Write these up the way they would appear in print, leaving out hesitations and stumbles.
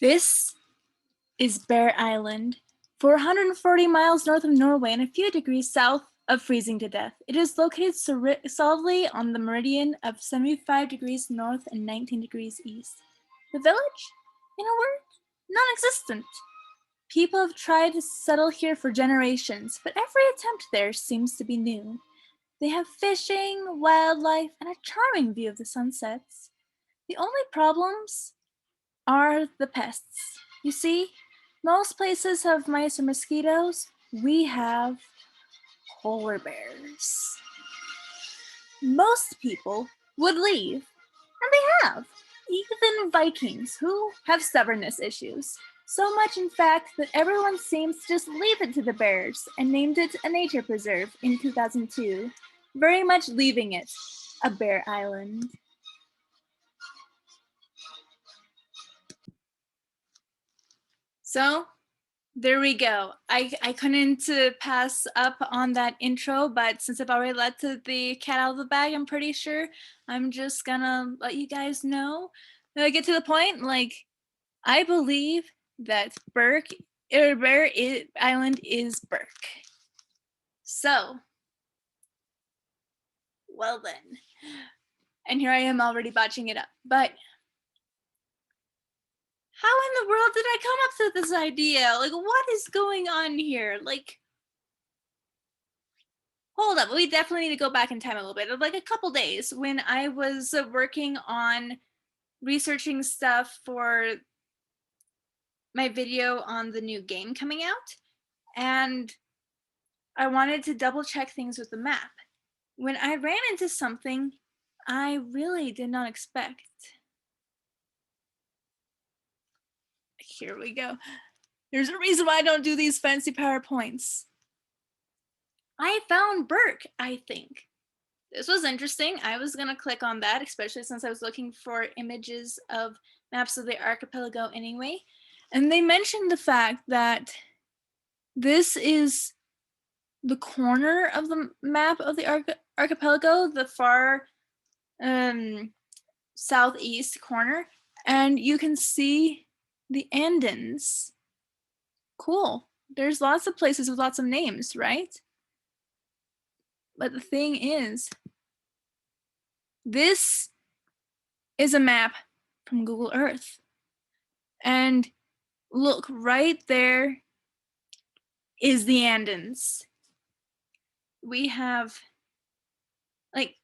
This is Bear Island, 440 miles north of Norway and a few degrees south of freezing to death. It is located solidly on the meridian of 75 degrees north and 19 degrees east. The village, in a word, non-existent. People have tried to settle here for generations, but every attempt there seems to be new. They have fishing, wildlife, and a charming view of the sunsets. The only problems are the pests. You see, most places have mice or mosquitoes. We have polar bears. Most people would leave, and they have. Even Vikings, who have stubbornness issues. So much, in fact, that everyone seems to just leave it to the bears and named it a nature preserve in 2002, very much leaving it a bear island. So, there we go. I couldn't pass up on that intro, but since I've already let the cat out of the bag, I'm pretty sure I'm just gonna let you guys know. Get to the point. Like, I believe that Berk Island is Berk. So, well then. And here I am already botching it up. But how in the world did I come up with this idea? Like, what is going on here? Like, hold up, we definitely need to go back in time a little bit. Like a couple days when I was working on researching stuff for my video on the new game coming out, and I wanted to double check things with the map. When I ran into something I really did not expect. Here we go. There's a reason why I don't do these fancy PowerPoints. I found Berk, I think. This was interesting. I was going to click on that, especially since I was looking for images of maps of the archipelago anyway. And they mentioned the fact that this is the corner of the map of the archipelago, the far southeast corner, and you can see the Andens. Cool. There's lots of places with lots of names, right? But the thing is, this is a map from Google Earth. And look, right there is the Andens. We have, like,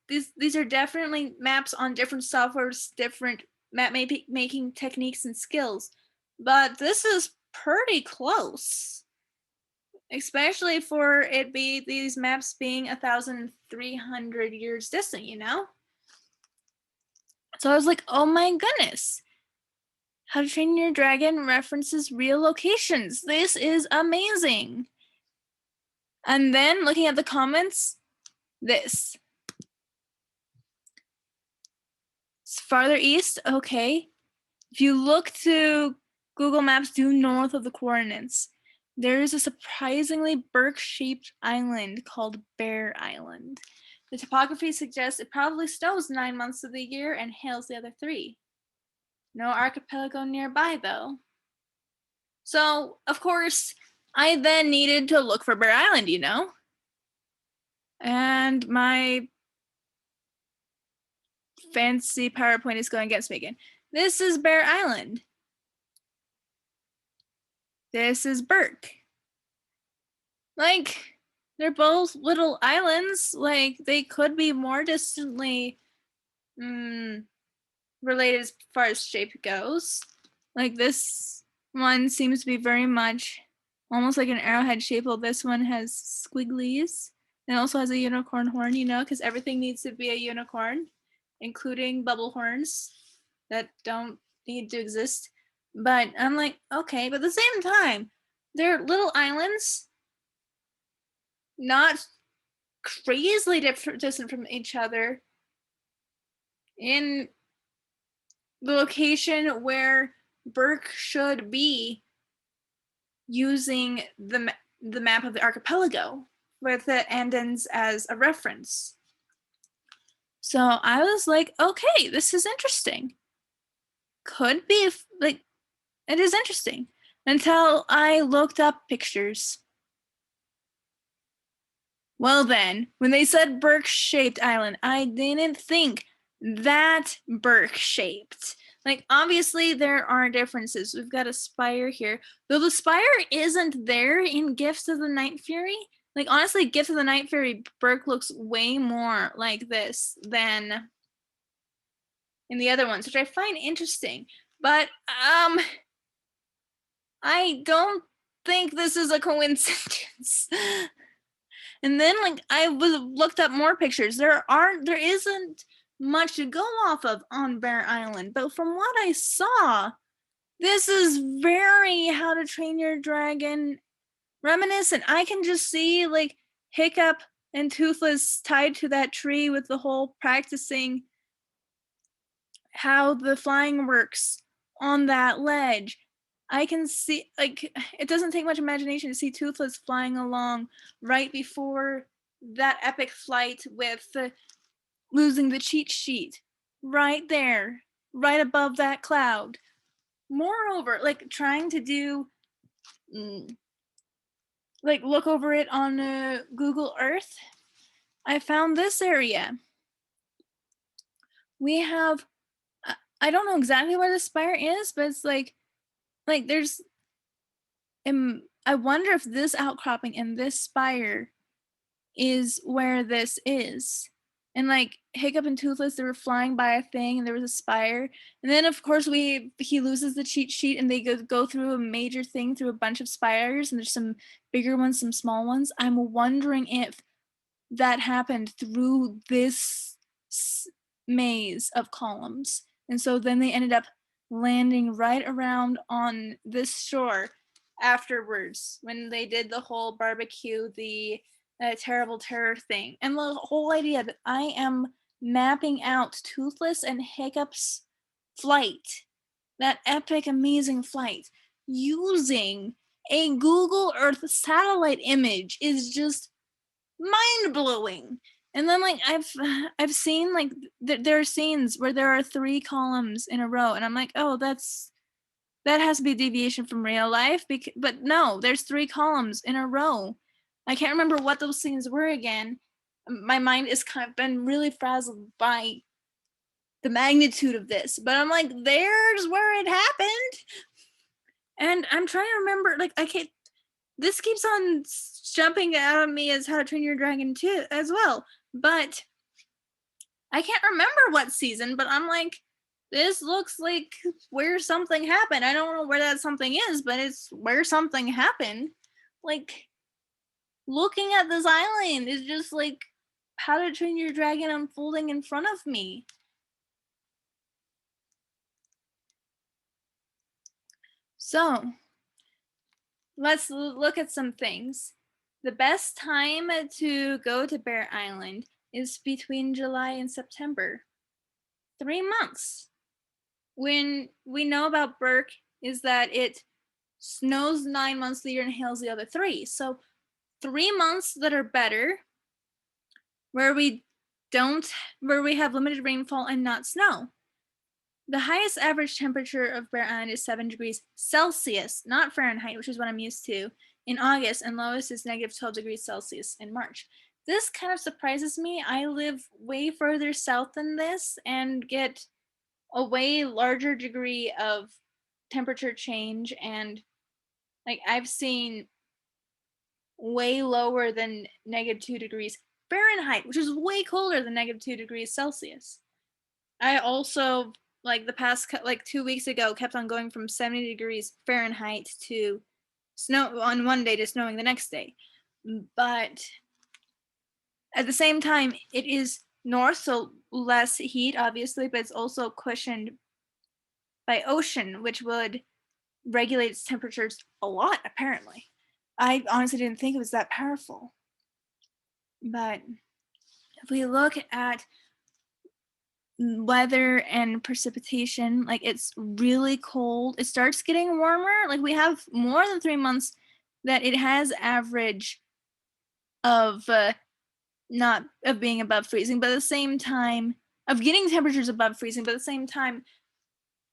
these are definitely maps on different softwares, different map making techniques and skills. But this is pretty close. Especially for it be these maps being 1,300 years distant, you know? So I was like, oh my goodness. How to Train Your Dragon references real locations. This is amazing. And then looking at the comments, this. It's farther east, okay. If you look to Google Maps due north of the coordinates, there is a surprisingly Berk-shaped island called Bear Island. The topography suggests it probably snows 9 months of the year and hails the other 3. No archipelago nearby, though. So, of course, I then needed to look for Bear Island, you know? And my fancy PowerPoint is going against me again. This is Bear Island. This is Berk. Like, they're both little islands. Like, they could be more distantly related as far as shape goes. Like, this one seems to be very much almost like an arrowhead shape, while this one has squigglies. It also has a unicorn horn, you know, because everything needs to be a unicorn, including bubble horns that don't need to exist. But I'm like, okay, but at the same time, they're little islands, not crazily distant from each other, in the location where Berk should be using the map of the archipelago with the Andens as a reference. So I was like, okay, this is interesting. could be, like, it is interesting until I looked up pictures. Well then, when they said Berk-shaped island, I didn't think that Berk-shaped. Like, obviously there are differences. We've got a spire here. Though the spire isn't there in Gifts of the Night Fury. Like, honestly, Gifts of the Night Fury, Berk looks way more like this than in the other ones, which I find interesting. But, I don't think this is a coincidence. And then, like, I looked up more pictures. There isn't much to go off of on Bear Island, but from what I saw, this is very How to Train Your Dragon reminiscent. I can just see, like, Hiccup and Toothless tied to that tree with the whole practicing how the flying works on that ledge. I can see, like, it doesn't take much imagination to see Toothless flying along right before that epic flight with losing the cheat sheet. Right there, right above that cloud. Moreover, like, trying to do, like, look over it on Google Earth, I found this area. We have, I don't know exactly where the spire is, but it's like there's, I wonder if this outcropping and this spire is where this is. And like Hiccup and Toothless, they were flying by a thing and there was a spire. And then of course he loses the cheat sheet and they go through a major thing through a bunch of spires, and there's some bigger ones, some small ones. I'm wondering if that happened through this maze of columns. And so then they ended up landing right around on this shore afterwards when they did the whole barbecue, the terrible terror thing. And the whole idea that I am mapping out Toothless and Hiccup's flight, that epic, amazing flight, using a Google Earth satellite image is just mind-blowing. And then like I've seen like there are scenes where there are 3 columns in a row, and I'm like, oh, that has to be a deviation from real life. But no, there's 3 columns in a row. I can't remember what those scenes were again. My mind is kind of been really frazzled by the magnitude of this, but I'm like, there's where it happened. And I'm trying to remember, like, I can't, this keeps on jumping out at me as How to Train Your Dragon 2 as well, but I can't remember what season, but I'm like, this looks like where something happened. I don't know where that something is, but it's where something happened. Like, looking at this island is just like How to Train Your Dragon unfolding in front of me. So, let's look at some things. The best time to go to Bear Island is between July and September. 3 months. When we know about Berk is that it snows 9 months of the year and hails the other 3. So 3 months that are better, where we have limited rainfall and not snow. The highest average temperature of Bear Island is 7 degrees Celsius, not Fahrenheit, which is what I'm used to, in August, and lowest is negative 12 degrees Celsius in March. This kind of surprises me. I live way further south than this and get a way larger degree of temperature change, and like I've seen way lower than negative 2 degrees Fahrenheit, which is way colder than negative 2 degrees Celsius. I also, like the past, like 2 weeks ago, kept on going from 70 degrees Fahrenheit to snow on one day to snowing the next day. But at the same time, it is north, so less heat, obviously, but it's also cushioned by ocean, which would regulate its temperatures a lot, apparently. I honestly didn't think it was that powerful. But if we look at weather and precipitation, like it's really cold. It starts getting warmer. Like we have more than 3 months that it has average of not of being above freezing, but at the same time of getting temperatures above freezing, but at the same time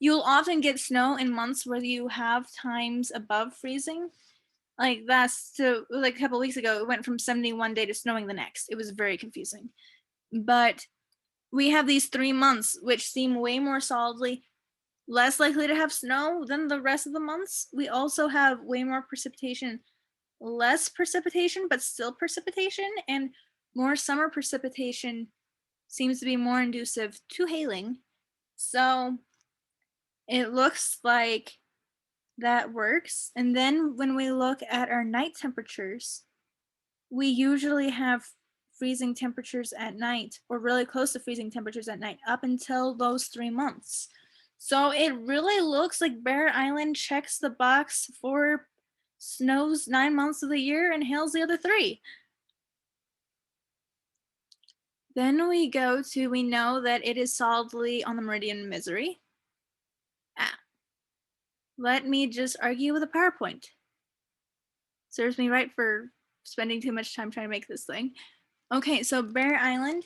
you'll often get snow in months where you have times above freezing. Like that's so like a couple weeks ago, it went from 70 one day to snowing the next. It was very confusing. But we have these 3 months which seem way more solidly less likely to have snow than the rest of the months. We also have way more precipitation, less precipitation, but still precipitation, and more summer precipitation seems to be more conducive to hailing. So it looks like that works. And then when we look at our night temperatures, we usually have freezing temperatures at night, or really close to freezing temperatures at night, up until those 3 months. So it really looks like Bear Island checks the box for snows 9 months of the year and hails the other 3. Then we go to, we know that it is solidly on the meridian of Misery. Let me just argue with a PowerPoint. Serves me right for spending too much time trying to make this thing. Okay, so Bear Island,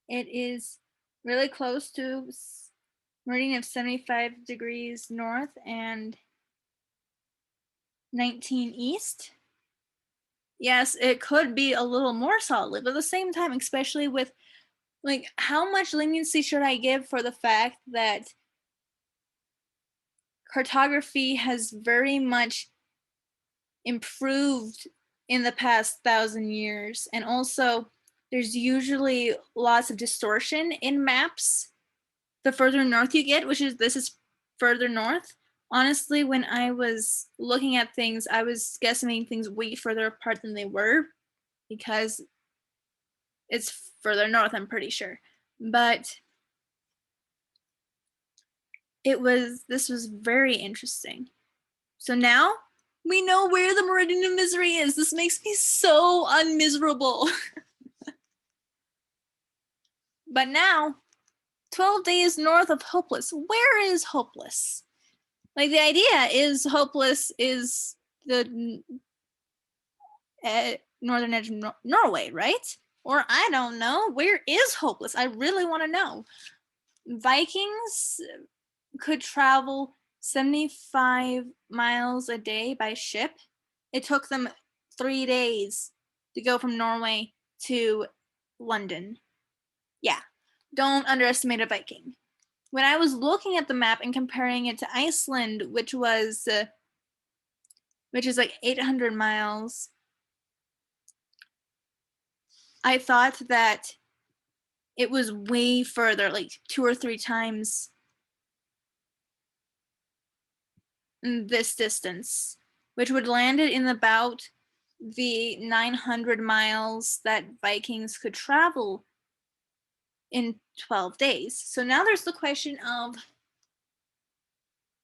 it is really close to meridian of 75 degrees north and 19 east. Yes, it could be a little more solid, but at the same time, especially with like how much leniency should I give for the fact that cartography has very much improved in the past 1,000 years, and also there's usually lots of distortion in maps the further north you get, which is, this is further north. Honestly, when I was looking at things, I was guesstimating things way further apart than they were because it's further north, I'm pretty sure. But this was very interesting. So now we know where the meridian of misery is. This makes me so unmiserable. But now, 12 days north of Hopeless. Where is Hopeless? Like, the idea is Hopeless is the northern edge of Norway, right? Or I don't know. Where is Hopeless? I really want to know. Vikings could travel 75 miles a day by ship. It took them 3 days to go from Norway to London. Yeah, don't underestimate a Viking. When I was looking at the map and comparing it to Iceland, which is like 800 miles, I thought that it was way further, like 2 or 3 times this distance, which would land it in about the 900 miles that Vikings could travel in 12 days. So now there's the question of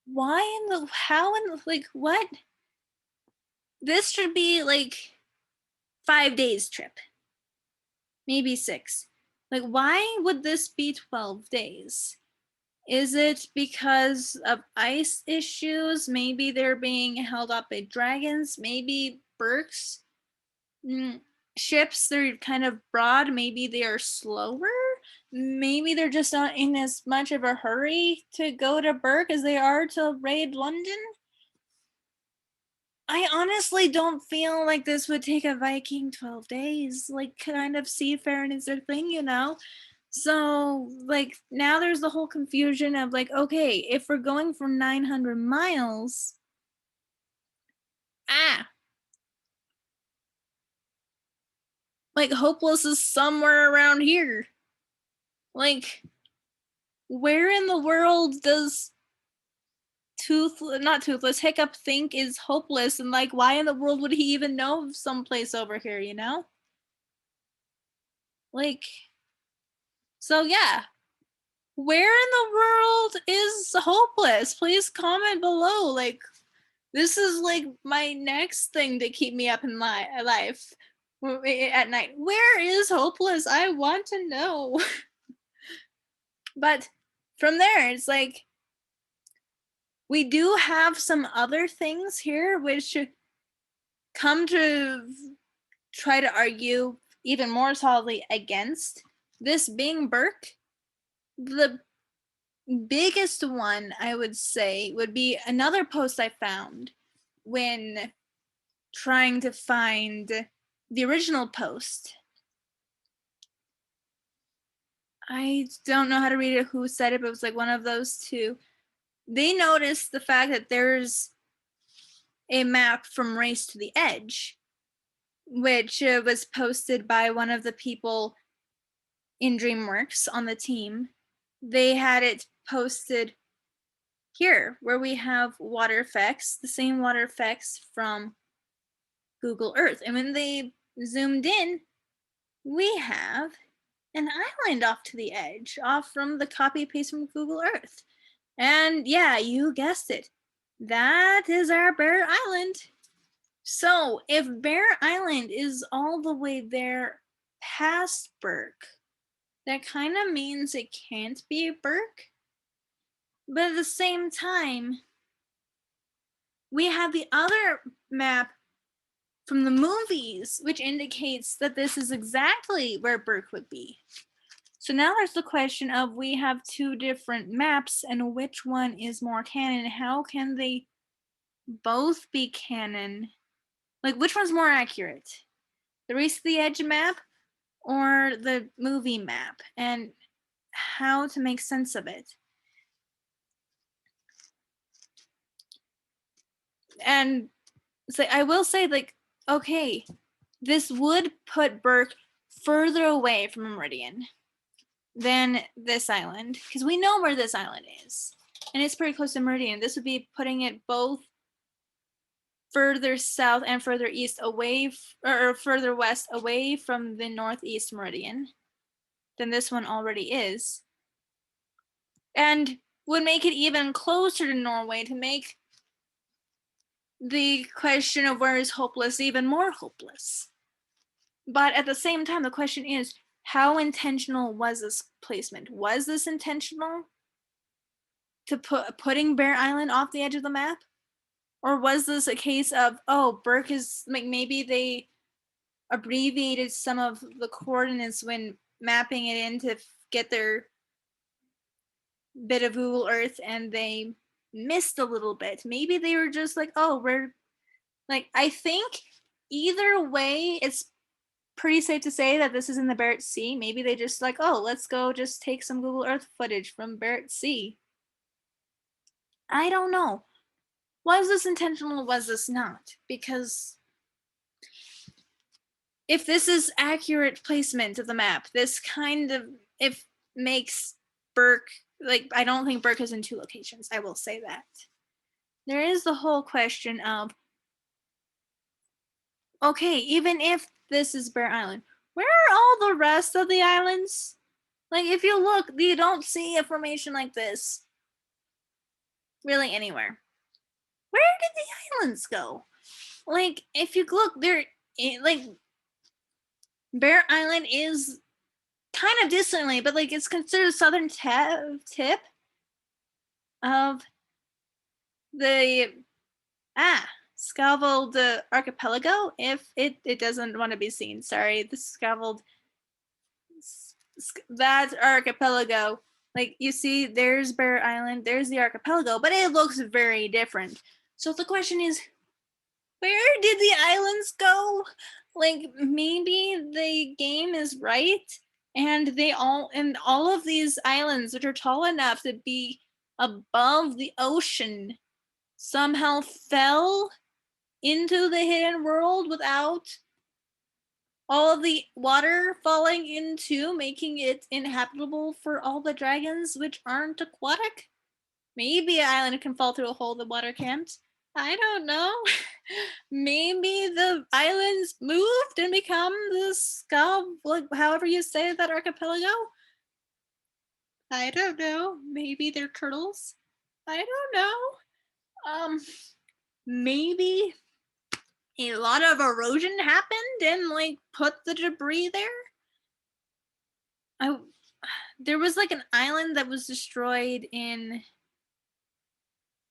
what? This should be like 5 days trip, maybe 6. Like, why would this be 12 days? Is it because of ice issues? Maybe they're being held up by dragons. Maybe Berk's ships, they're kind of broad. Maybe they are slower. Maybe they're just not in as much of a hurry to go to Berk as they are to raid London. I honestly don't feel like this would take a Viking 12 days. Like, kind of seafaring is their thing, you know? So, like, now there's the whole confusion of, like, okay, if we're going for 900 miles, like, Hopeless is somewhere around here. Like, where in the world does Hiccup think is Hopeless, and, like, why in the world would he even know of someplace over here, you know? Like, so yeah. Where in the world is Hopeless? Please comment below. Like, this is like my next thing to keep me up in my life at night. Where is Hopeless? I want to know. But from there, it's like we do have some other things here which come to try to argue even more solidly against this being Berk. The biggest one I would say would be another post I found when trying to find the original post. I don't know how to read it, who said it, but it was like one of those two. They noticed the fact that there's a map from Race to the Edge, which was posted by one of the people in DreamWorks on the team. They had it posted here, where we have water effects, the same water effects from Google Earth. And when they zoomed in, we have an island off to the edge, off from the copy paste from Google Earth. And yeah, you guessed it. That is our Bear Island. So if Bear Island is all the way there past Berk, that kind of means it can't be Berk. But at the same time, we have the other map from the movies, which indicates that this is exactly where Berk would be. So now there's the question of, we have two different maps, and which one is more canon? How can they both be canon? Like, which one's more accurate? The Race to the Edge map or the movie map? And how to make sense of it? And so I will say, like, okay, this would put Berk further away from a meridian than this island, because we know where this island is, and it's pretty close to meridian. This would be putting it both further south and further east away, or further west away from the northeast meridian than this one already is, and would make it even closer to Norway, to make the question of where is hopeless even more hopeless. But at the same time, the question is, how intentional was this placement? Was this intentional to putting Bear Island off the edge of the map? Or was this a case of, oh, Berk is, like, maybe they abbreviated some of the coordinates when mapping it in to get their bit of Google Earth, and they missed a little bit. Maybe they were just like, oh, we're, like, I think either way, it's pretty safe to say that this is in the Barrett Sea. Maybe they just like, oh, let's go just take some Google Earth footage from Barrett Sea. I don't know. Was this intentional? Was this not? Because if this is accurate placement of the map, this kind of, if makes Berk, like, I don't think Berk is in two locations. I will say that. There is the whole question of, okay, even if this is Bear Island, where are all the rest of the islands? Like, if you look, you don't see a formation like this really anywhere. Where did the islands go? Like, if you look, they're, like, Bear Island is kind of distantly, but, like, it's considered the southern tip of the Scaffold archipelago. If it doesn't want to be seen, sorry, the Scaffold, that archipelago, like, you see, there's Bear Island, there's the archipelago, but it looks very different. So the question is, where did the islands go? Like, maybe the game is right, and all of these islands, which are tall enough to be above the ocean, somehow fell into the hidden world without all of the water falling into, making it inhabitable for all the dragons which aren't aquatic. Maybe an island can fall through a hole the water can't. I don't know. Maybe the islands moved and become the like, however you say that archipelago. I don't know. Maybe they're turtles. I don't know. Maybe a lot of erosion happened and, like, put the debris there. There was, like, an island that was destroyed in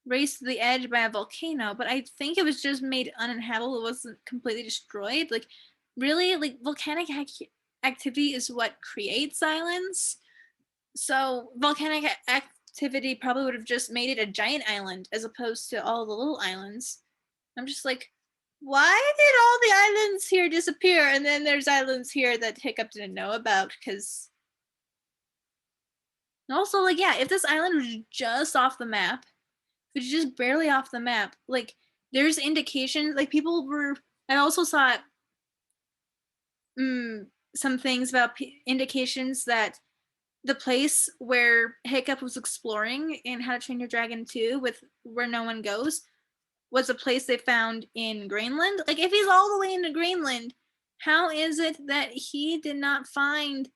Race to the Edge by a volcano, but I think it was just made uninhabitable. It wasn't completely destroyed. Like, really, like, volcanic activity is what creates islands. So volcanic activity probably would have just made it a giant island as opposed to all the little islands. I'm just like, why did all the islands here disappear? And then there's islands here that Hiccup didn't know about because also, like, yeah, if this island was just off the map, if it's just barely off the map, like, there's indications, like, people were, I also saw some things about indications that the place where Hiccup was exploring in How to Train Your Dragon 2 with Where No One Goes was a place they found in Greenland. Like, if he's all the way into Greenland, how is it that he did not find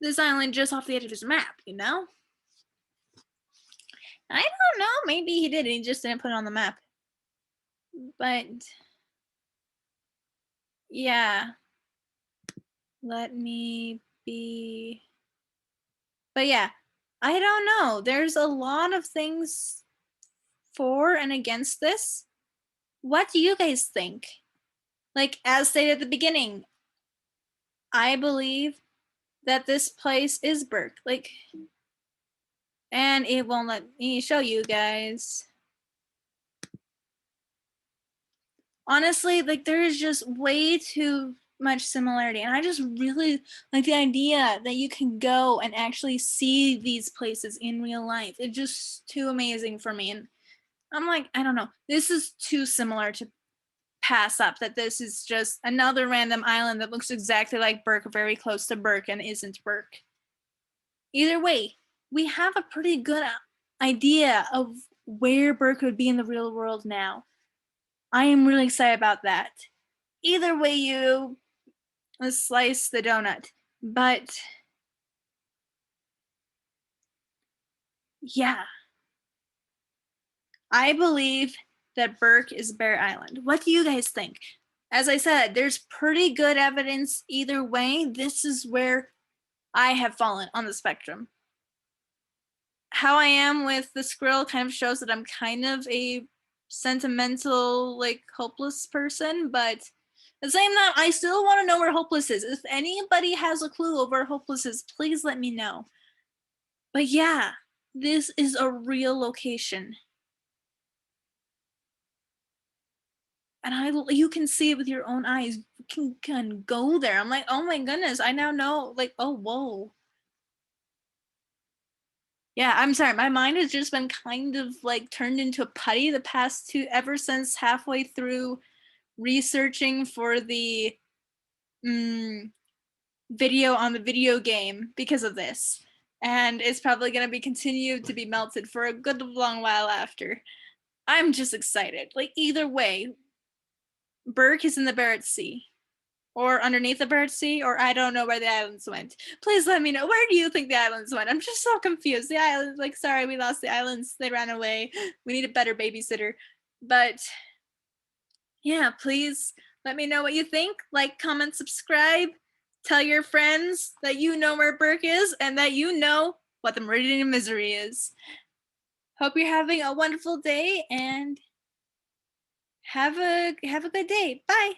this island just off the edge of his map, you know? I don't know. Maybe he did. He just didn't put it on the map. But yeah. Let me be. But yeah, I don't know. There's a lot of things for and against this. What do you guys think? Like, as stated at the beginning, I believe that this place is Berk. Like, and it won't let me show you guys. Honestly, like, there is just way too much similarity, and I just really like the idea that you can go and actually see these places in real life. It's just too amazing for me, and I'm like, I don't know, this is too similar to pass up that this is just another random island that looks exactly like Berk, very close to Berk, and isn't Berk. Either way, we have a pretty good idea of where Berk would be in the real world now. I am really excited about that. Either way you slice the donut. But yeah, I believe that Berk is Bear Island. What do you guys think? As I said, there's pretty good evidence either way. This is where I have fallen on the spectrum. How I am with the squirrel kind of shows that I'm kind of a sentimental, like, hopeless person, but at the same time, I still want to know where Hopeless is. If anybody has a clue of where Hopeless is, please let me know. But yeah, this is a real location. And you can see it with your own eyes. You can go there. I'm like, oh my goodness, I now know, like, oh, whoa. Yeah, I'm sorry. My mind has just been kind of like turned into a putty the past ever since halfway through researching for the video on the video game because of this. And it's probably going to be continued to be melted for a good long while after. I'm just excited. Like, either way, Berk is in the Barrett Sea. Or underneath the Barrett Sea, or I don't know where the islands went. Please let me know. Where do you think the islands went? I'm just so confused. The islands, like, sorry, we lost the islands. They ran away. We need a better babysitter. But yeah, please let me know what you think. Like, comment, subscribe. Tell your friends that you know where Berk is and that you know what the Meridian of Misery is. Hope you're having a wonderful day and have a good day. Bye.